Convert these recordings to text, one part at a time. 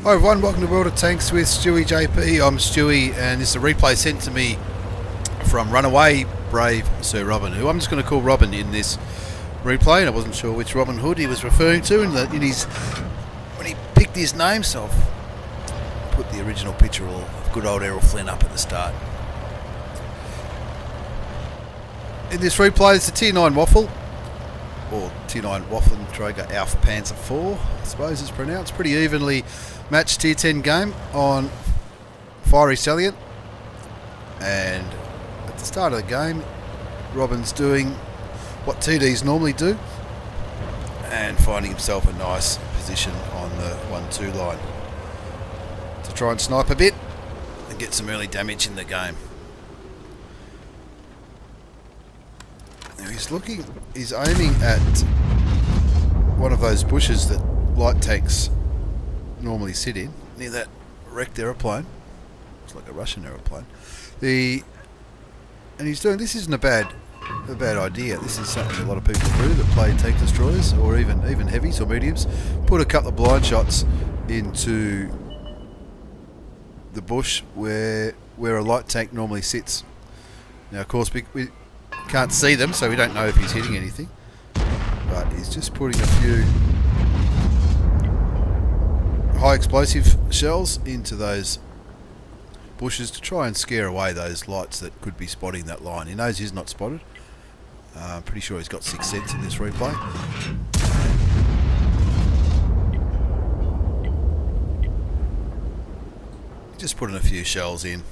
Hi everyone, welcome to World of Tanks with stewiejp. I'm Stewie, and this is a replay sent to me from Runaway Brave Sir Robin, who I'm just going to call Robin in this replay, and I wasn't sure which Robin Hood he was referring to in his when he picked his name, so I've put the original picture of good old Errol Flynn up at the start. In this replay, it's a Tier 9 Waffle, or Tier 9 Waffentraeger ASUS Panzer 4, I suppose it's pronounced. Pretty evenly matched Tier 10 game on Fiery Salient, and at the start of the game Robin's doing what TDs normally do and finding himself a nice position on the 1-2 line to try and snipe a bit and get some early damage in the game. Now he's aiming at one of those bushes that light tanks normally sit in, near that wrecked aeroplane. It's like a Russian aeroplane. And he's doing, this isn't a bad idea. This is something a lot of people do that play tank destroyers, or even heavies or mediums. Put a couple of blind shots into the bush where a light tank normally sits. Now of course we can't see them, so we don't know if he's hitting anything, but he's just putting a few high explosive shells into those bushes to try and scare away those lights that could be spotting that line. He knows he's not spotted. I'm pretty sure he's got 6th sense in this replay. Just putting a few shells in.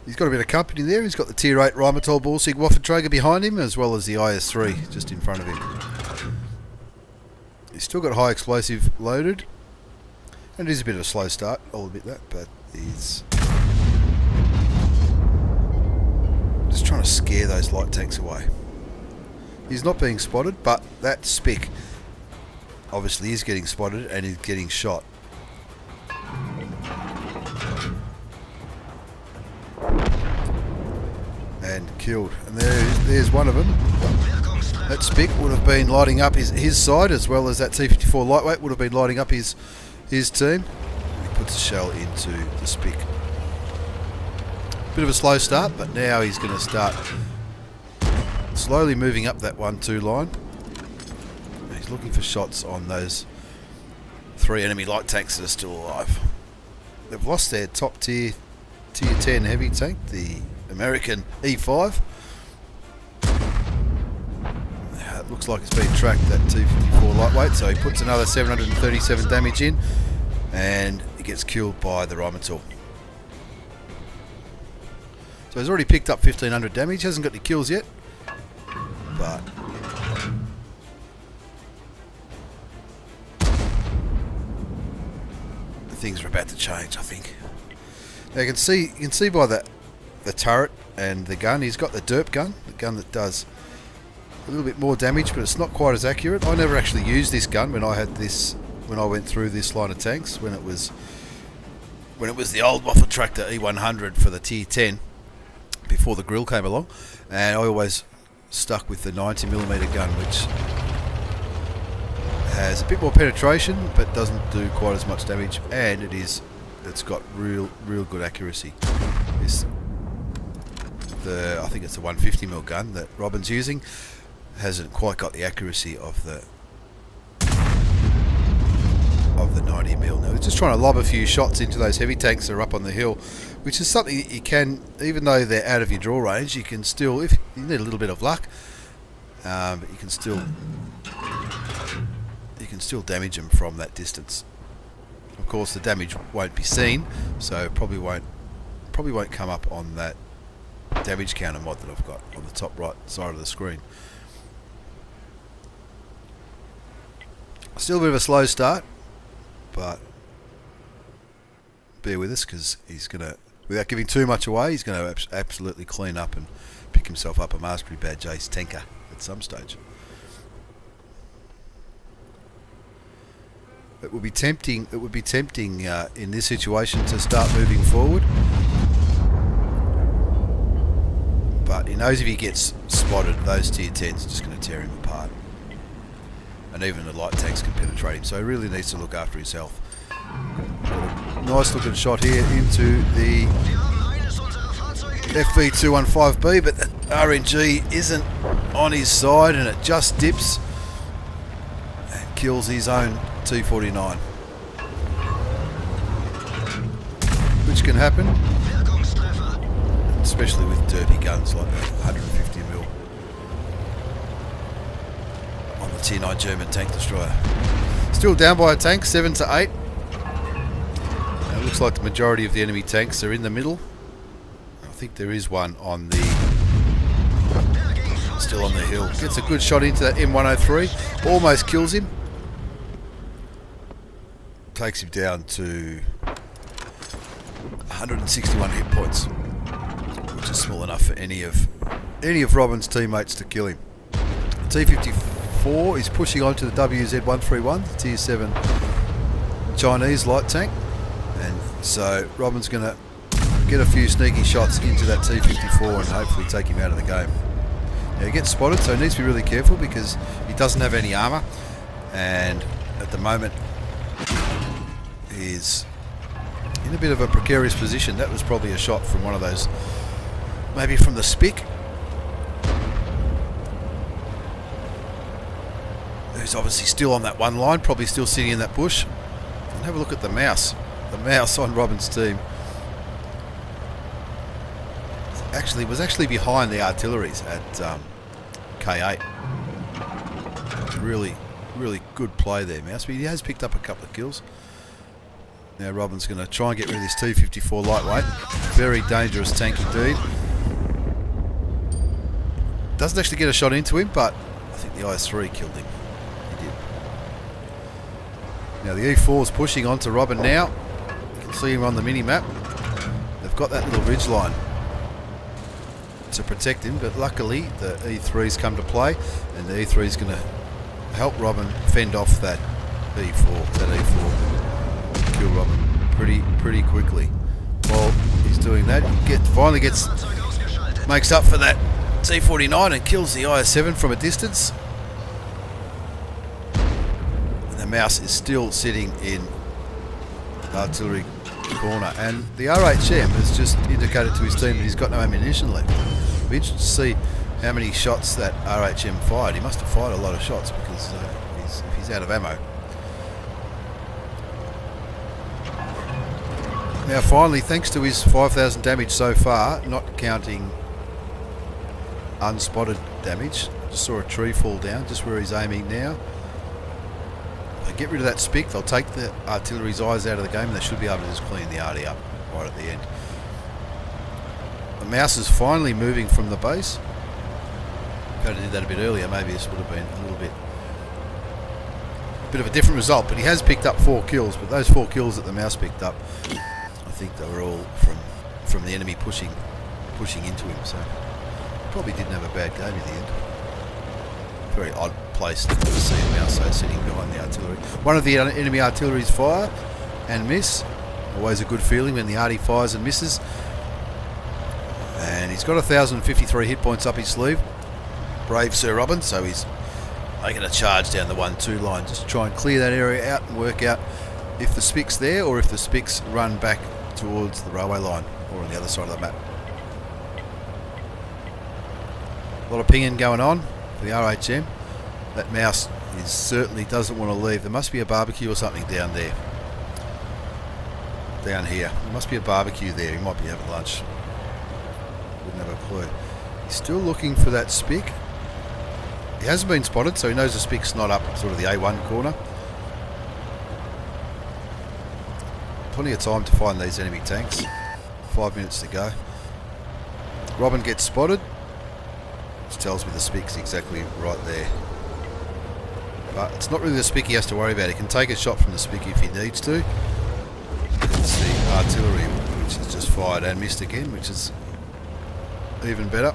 He's got a bit of company there. He's got the Tier 8 Repeatable Ballsig Waffentraeger behind him, as well as the IS-3 just in front of him. He's still got high explosive loaded, and it is a bit of a slow start, I'll admit that, but he's just trying to scare those light tanks away. He's not being spotted, but that spick obviously is getting spotted and is getting shot. And killed. And there's one of them. That spick would have been lighting up his side, as well as that T-54 lightweight would have been lighting up his team. And he puts a shell into the spick. Bit of a slow start, but now he's going to start slowly moving up that 1-2 line. And he's looking for shots on those 3 enemy light tanks that are still alive. They've lost their top tier 10 heavy tank, the American E5. It looks like it's been tracked, that T-54 lightweight, so he puts another 737 damage in, and he gets killed by the Repeatable. So he's already picked up 1500 damage, hasn't got any kills yet, but things are about to change, I think. Now you can see by the turret and the gun, he's got the derp gun, the gun that does a little bit more damage, but it's not quite as accurate. I never actually used this gun when I went through this line of tanks, when it was the old Waffentraeger E100 for the Tier 10 before the grill came along, and I always stuck with the 90mm gun, which has a bit more penetration but doesn't do quite as much damage, and it's got real good accuracy. I think it's the 150mm gun that Robin's using hasn't quite got the accuracy of the 90mm. Now he's just trying to lob a few shots into those heavy tanks that are up on the hill, which is something that you can, even though they're out of your draw range, you can still, if you need a little bit of luck, but you can still damage them from that distance. Of course the damage won't be seen, so probably won't come up on that damage counter mod that I've got on the top right side of the screen. Still a bit of a slow start, but bear with us, because he's going to, without giving too much away, he's going to absolutely clean up and pick himself up a mastery badge ace tanker at some stage. It would be tempting in this situation to start moving forward, but he knows if he gets spotted, those Tier 10s are just going to tear him apart. and even the light tanks can penetrate him, so he really needs to look after his health. Nice looking shot here into the FV215B, but the RNG isn't on his side and it just dips and kills his own T49. Which can happen, especially with dirty guns like that 150mm on the Tier 9 German tank destroyer. Still down by a tank, 7-8. It looks like the majority of the enemy tanks are in the middle. I think there is one on the... still on the hill. Gets a good shot into that M103. Almost kills him. Takes him down to 161 hit points, which is small enough for any of Robin's teammates to kill him. T-54 is pushing on to the WZ-131, the Tier 7 Chinese light tank. And so Robin's going to get a few sneaky shots into that T-54 and hopefully take him out of the game. Now he gets spotted, so he needs to be really careful because he doesn't have any armour, and at the moment he's in a bit of a precarious position. That was probably a shot from one of those, maybe from the Spick, who's obviously still on that one line, probably still sitting in that bush. And have a look at the mouse. The mouse on Robin's team was actually behind the artilleries at K8. Really good play there, Mouse. But he has picked up a couple of kills. Now Robin's going to try and get rid of this T-54 lightweight. Very dangerous tank indeed. Doesn't actually get a shot into him, but I think the IS-3 killed him. He did. Now the E4 is pushing onto Robin now. You can see him on the mini-map. They've got that little ridge line to protect him, but luckily the E3's come to play, and the E3 is going to help Robin fend off that E4. Kill Robin pretty quickly. While he's doing that, he finally makes up for that T-49 and kills the IS-7 from a distance. And the mouse is still sitting in artillery corner, and the RHM has just indicated to his team that he's got no ammunition left. It'll be interesting to see how many shots that RHM fired. He must have fired a lot of shots because he's out of ammo. Now finally, thanks to his 5,000 damage so far, not counting unspotted damage, just saw a tree fall down just where he's aiming now. They get rid of that Spick, they'll take the artillery's eyes out of the game, and they should be able to just clean the arty up right at the end. The mouse is finally moving from the base. If I did that a bit earlier, maybe this would have been a little bit of a different result, but he has picked up 4 kills, but those 4 kills that the mouse picked up, I think they were all from the enemy pushing into him, so probably didn't have a bad game in the end. Very odd place to see a mouse sitting behind the artillery. One of the enemy artillery's fire and miss. Always a good feeling when the arty fires and misses. And he's got 1,053 hit points up his sleeve. Brave Sir Robin, so he's making a charge down the 1-2 line just to try and clear that area out and work out if the Spick's there or if the Spick's run back towards the railway line or on the other side of the map. A lot of pinging going on for the RHM. That mouse certainly doesn't want to leave. There must be a barbecue or something down there. Down here. There must be a barbecue there. He might be having lunch. Wouldn't have a clue. He's still looking for that Spick. He hasn't been spotted, so he knows the Spick's not up sort of the A1 corner. Plenty of time to find these enemy tanks. 5 minutes to go. Robin gets spotted, which tells me the Spick's exactly right there. But it's not really the Spick he has to worry about. He can take a shot from the Spick if he needs to. It's the artillery which has just fired and missed again, which is even better.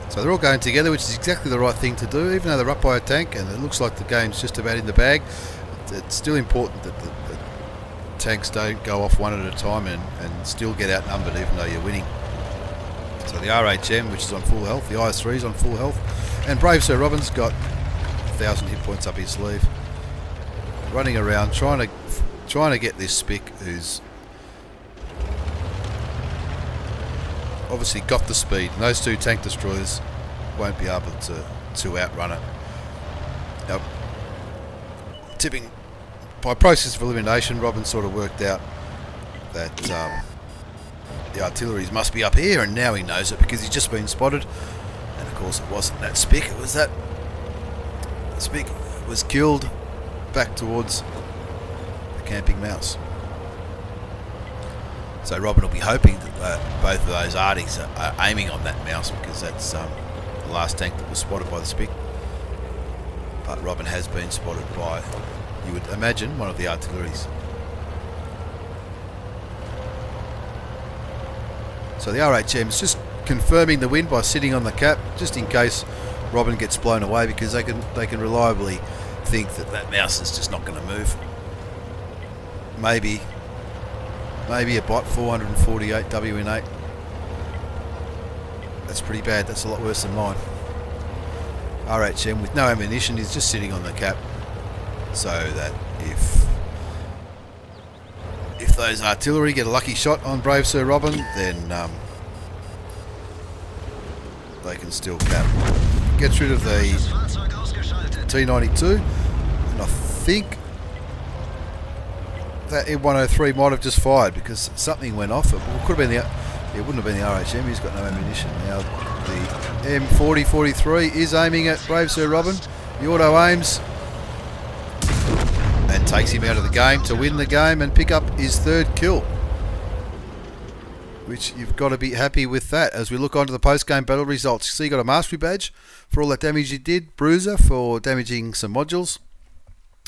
So they're all going together, which is exactly the right thing to do. Even though they're up by a tank and it looks like the game's just about in the bag, it's still important that the tanks don't go off one at a time and still get outnumbered even though you're winning. So the RHM, which is on full health, the IS-3 is on full health, and Brave Sir Robin's got 1,000 hit points up his sleeve. Running around trying to get this Spick, who's obviously got the speed. And those two tank destroyers won't be able to outrun it. Now, tipping by process of elimination, Robin sort of worked out that the artilleries must be up here, and now he knows it because he's just been spotted. And of course it wasn't that Spick, it was that Spick was killed back towards the camping mouse. So Robin will be hoping that both of those arties are aiming on that mouse, because that's the last tank that was spotted by the Spick. But Robin has been spotted by, you would imagine, one of the artilleries. So the RHM is just confirming the win by sitting on the cap, just in case Robin gets blown away, because they can reliably think that that mouse is just not going to move. Maybe a bot 448 WN8. That's pretty bad. That's a lot worse than mine. RHM with no ammunition is just sitting on the cap, so that if those artillery get a lucky shot on Brave Sir Robin, then they can still cap. Gets rid of the T92, and I think that M103 might have just fired because something went off. It could have been it wouldn't have been the RHM. He's got no ammunition. Now the M4043 is aiming at Brave Sir Robin. The auto aims and takes him out of the game to win the game and pick up his third kill, which you've got to be happy with that. As we look on to the post-game battle results, you see you got a mastery badge for all that damage you did, Bruiser for damaging some modules,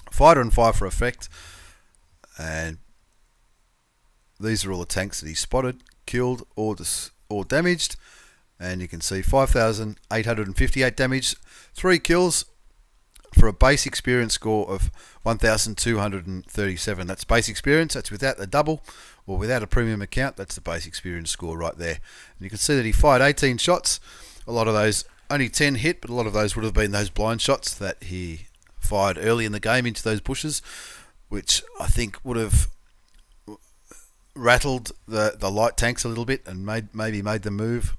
Fighter and Fire for effect, and these are all the tanks that he spotted, killed or damaged. And you can see 5,858 damage, 3 kills for a base experience score of 1,237. That's base experience. That's without the double or without a premium account. That's the base experience score right there. And you can see that he fired 18 shots. A lot of those, only 10 hit, but a lot of those would have been those blind shots that he fired early in the game into those bushes, which I think would have rattled the light tanks a little bit and maybe made them move.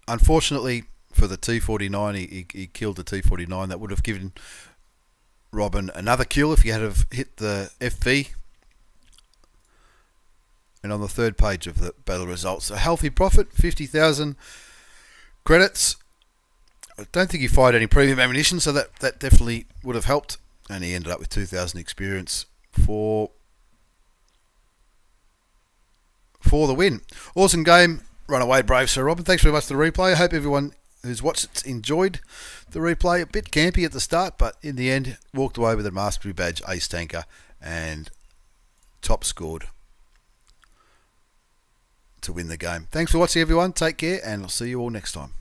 Unfortunately for the T49, he killed the T49. That would have given Robin another kill if he had have hit the FV. And on the third page of the battle results, a healthy profit, 50,000 credits. I don't think he fired any premium ammunition, so that definitely would have helped. And he ended up with 2,000 experience for the win. Awesome game. Run away, Brave Sir Robin. Thanks very much for the replay. I hope everyone who's watched it enjoyed the replay. A bit campy at the start, but in the end, walked away with a mastery badge, ace tanker, and top scored to win the game. Thanks for watching, everyone. Take care, and I'll see you all next time.